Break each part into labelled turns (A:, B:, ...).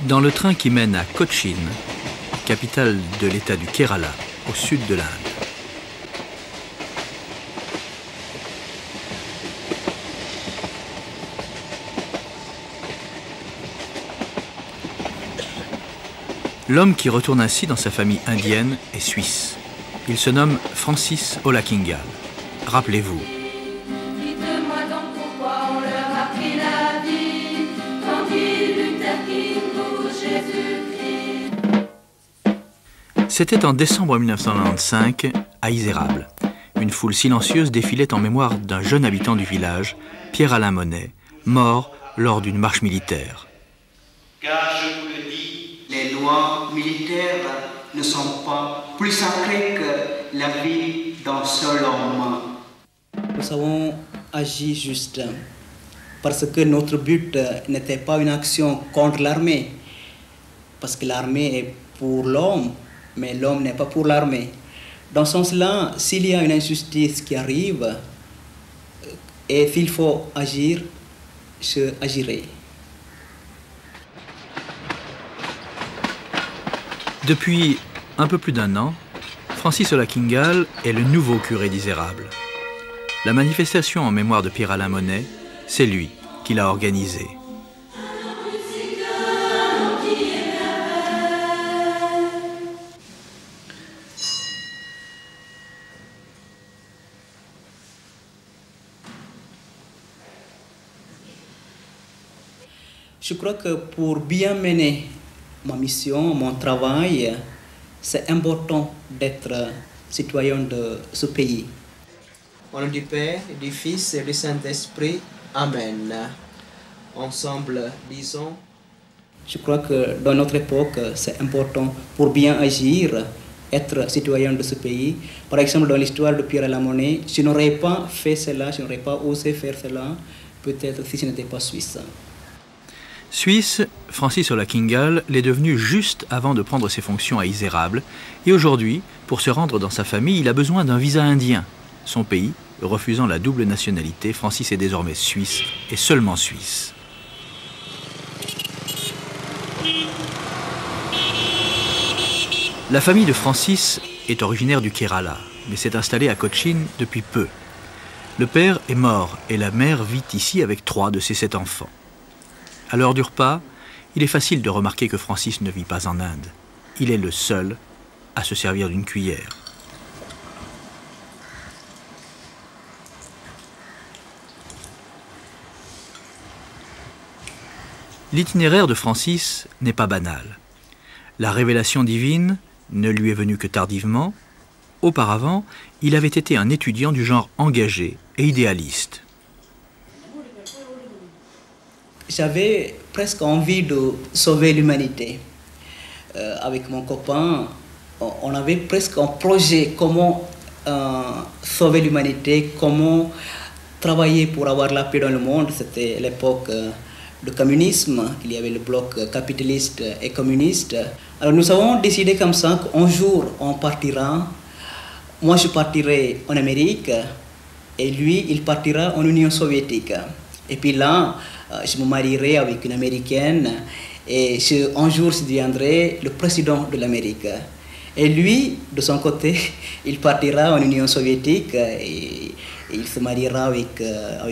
A: Dans le train qui mène à Cochin, capitale de l'état du Kerala, au sud de l'Inde. L'homme qui retourne ainsi dans sa famille indienne est suisse. Il se nomme Francis Olakingal. Rappelez-vous.
B: Dites-moi donc pourquoi on leur a pris la vie, tranquille Luther King ou Jésus-Christ.
A: C'était en décembre 1995, à Izérable. Une foule silencieuse défilait en mémoire d'un jeune habitant du village, Pierre-Alain Monet, mort lors d'une marche militaire.
C: Car je vous le dis, les lois militaires ne sont pas plus sacrées que la vie d'un seul homme.
D: Nous avons agi juste parce que notre but n'était pas une action contre l'armée, parce que l'armée est pour l'homme, mais l'homme n'est pas pour l'armée. Dans ce sens-là, s'il y a une injustice qui arrive et s'il faut agir, je agirai.
A: Depuis un peu plus d'un an, Francis Olakingal est le nouveau curé d'Izérable. La manifestation en mémoire de Pierre-Alain Monet, c'est lui qui l'a organisée.
D: Je crois que pour bien mener ma mission, mon travail, c'est important d'être citoyen de ce pays. Au nom du Père, du Fils et du Saint-Esprit. Amen. Ensemble, disons. Je crois que dans notre époque, c'est important pour bien agir, être citoyen de ce pays. Par exemple, dans l'histoire de Pierre-Alain Monet, je n'aurais pas fait cela, je n'aurais pas osé faire cela, peut-être si je n'étais pas suisse.
A: Suisse, Francis Olakingal l'est devenu juste avant de prendre ses fonctions à Izérable. Et aujourd'hui, pour se rendre dans sa famille, il a besoin d'un visa indien. Son pays, refusant la double nationalité, Francis est désormais suisse et seulement suisse. La famille de Francis est originaire du Kerala, mais s'est installée à Cochin depuis peu. Le père est mort et la mère vit ici avec 3 de ses 7 enfants. À l'heure du repas, il est facile de remarquer que Francis ne vit pas en Inde. Il est le seul à se servir d'une cuillère. L'itinéraire de Francis n'est pas banal. La révélation divine ne lui est venue que tardivement. Auparavant, il avait été un étudiant du genre engagé et idéaliste.
D: J'avais presque envie de sauver l'humanité. Avec mon copain, on avait presque un projet comment sauver l'humanité, comment travailler pour avoir la paix dans le monde. C'était l'époque du communisme, il y avait le bloc capitaliste et communiste. Alors nous avons décidé comme ça qu'un jour on partira. Moi je partirai en Amérique et lui il partira en Union soviétique. Et puis là, je me marierai avec une Américaine et un jour je deviendrai le président de l'Amérique. Et lui, de son côté, il partira en Union soviétique et il se mariera avec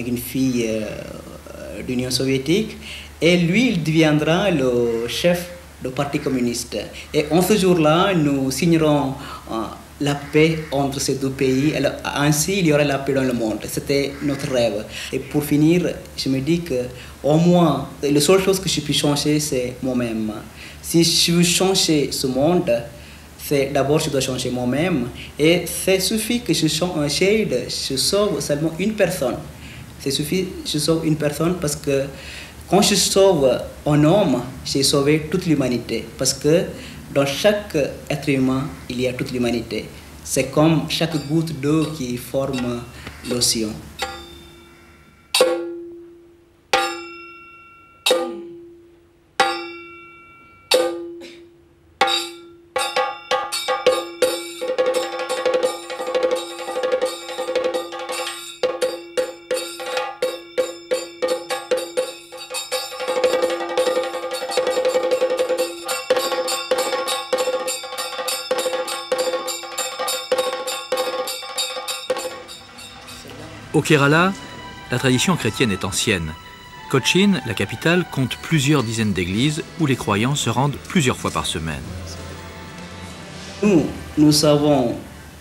D: une fille de l'Union soviétique. Et lui, il deviendra le chef du Parti communiste. Et en ce jour-là, nous signerons la paix entre ces deux pays. Alors, ainsi, il y aurait la paix dans le monde. C'était notre rêve. Et pour finir, je me dis que au moins, la seule chose que je puis changer, c'est moi-même. Si je veux changer ce monde, c'est d'abord je dois changer moi-même. Et ça suffit que je sauve seulement une personne. Ça suffit, je sauve une personne parce que quand je sauve un homme, j'ai sauvé toute l'humanité. Parce que dans chaque être humain, il y a toute l'humanité. C'est comme chaque goutte d'eau qui forme l'océan.
A: Au Kerala, la tradition chrétienne est ancienne. Cochin, la capitale, compte plusieurs dizaines d'églises où les croyants se rendent plusieurs fois par semaine.
D: Nous savons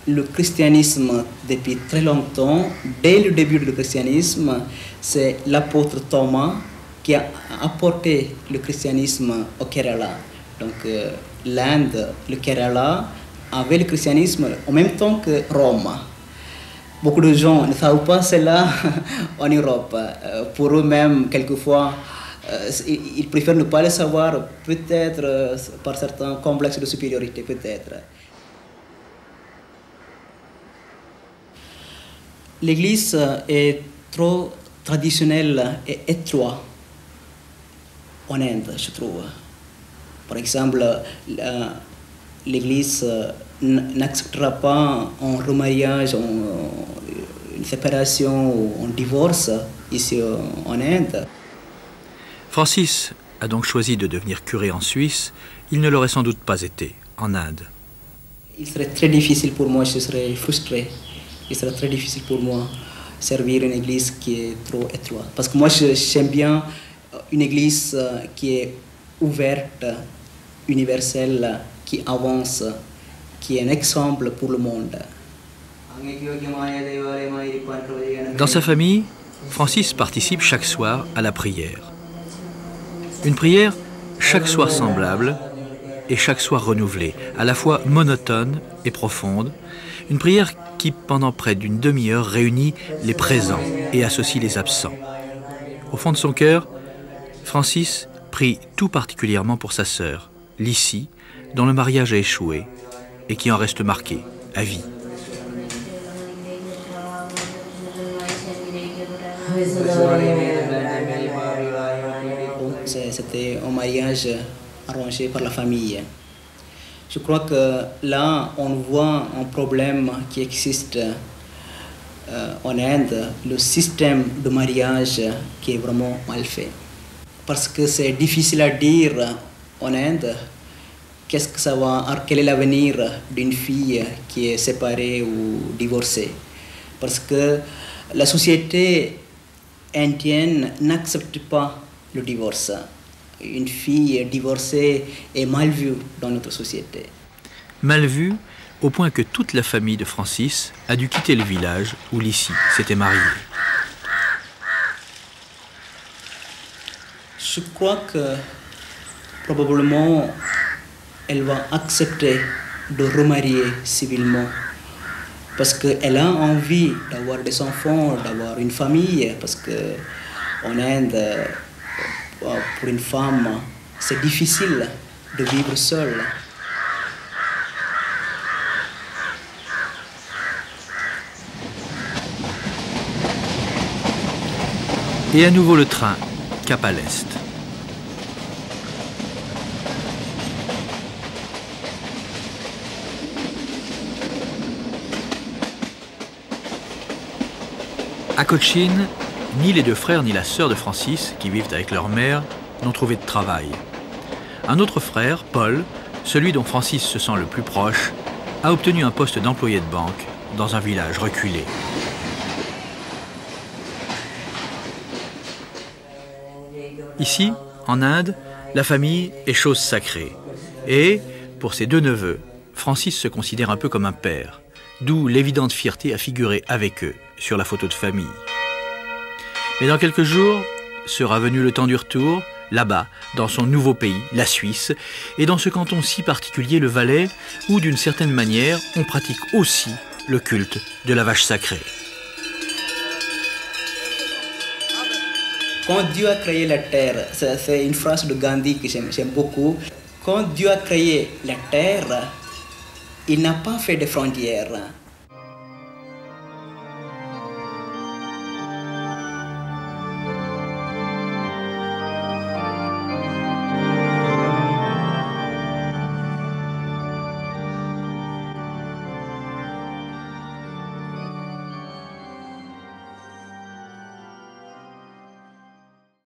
D: le christianisme depuis très longtemps. Dès le début du christianisme, c'est l'apôtre Thomas qui a apporté le christianisme au Kerala. Donc l'Inde, le Kerala, avait le christianisme en même temps que Rome. Beaucoup de gens ne savent pas cela en Europe. Pour eux-mêmes, quelquefois, ils préfèrent ne pas le savoir, peut-être par certains complexes de supériorité, peut-être. L'Église est trop traditionnelle et étroite en Inde, je trouve. Par exemple, l'Église n'acceptera pas un remariage, une séparation ou un divorce ici en Inde.
A: Francis a donc choisi de devenir curé en Suisse. Il ne l'aurait sans doute pas été en Inde.
D: Il serait très difficile pour moi, je serais frustré. Il serait très difficile pour moi servir une église qui est trop étroite. Parce que moi, j'aime bien une église qui est ouverte, universelle, qui avance, qui est un exemple pour le monde.
A: Dans sa famille, Francis participe chaque soir à la prière. Une prière chaque soir semblable et chaque soir renouvelée, à la fois monotone et profonde. Une prière qui, pendant près d'une demi-heure, réunit les présents et associe les absents. Au fond de son cœur, Francis prie tout particulièrement pour sa sœur, Lissi, dont le mariage a échoué et qui en reste marqué à vie.
D: C'était un mariage arrangé par la famille. Je crois que là, on voit un problème qui existe en Inde, le système de mariage qui est vraiment mal fait. Parce que c'est difficile à dire en Inde quel est l'avenir d'une fille qui est séparée ou divorcée. Parce que la société indienne n'accepte pas le divorce. Une fille divorcée est mal vue dans notre société.
A: Mal vue au point que toute la famille de Francis a dû quitter le village où Lissi s'était mariée.
D: Je crois que probablement elle va accepter de remarier civilement parce qu'elle a envie d'avoir des enfants, d'avoir une famille, parce qu'en Inde, pour une femme, c'est difficile de vivre seule.
A: Et à nouveau le train, cap à l'est. À Cochin, ni les deux frères ni la sœur de Francis, qui vivent avec leur mère, n'ont trouvé de travail. Un autre frère, Paul, celui dont Francis se sent le plus proche, a obtenu un poste d'employé de banque dans un village reculé. Ici, en Inde, la famille est chose sacrée. Et, pour ses deux neveux, Francis se considère un peu comme un père, d'où l'évidente fierté à figurer avec eux sur la photo de famille. Mais dans quelques jours, sera venu le temps du retour, là-bas, dans son nouveau pays, la Suisse, et dans ce canton si particulier, le Valais, où d'une certaine manière, on pratique aussi le culte de la vache sacrée.
D: Quand Dieu a créé la terre, c'est une phrase de Gandhi que j'aime beaucoup. Quand Dieu a créé la terre, il n'a pas fait de frontières.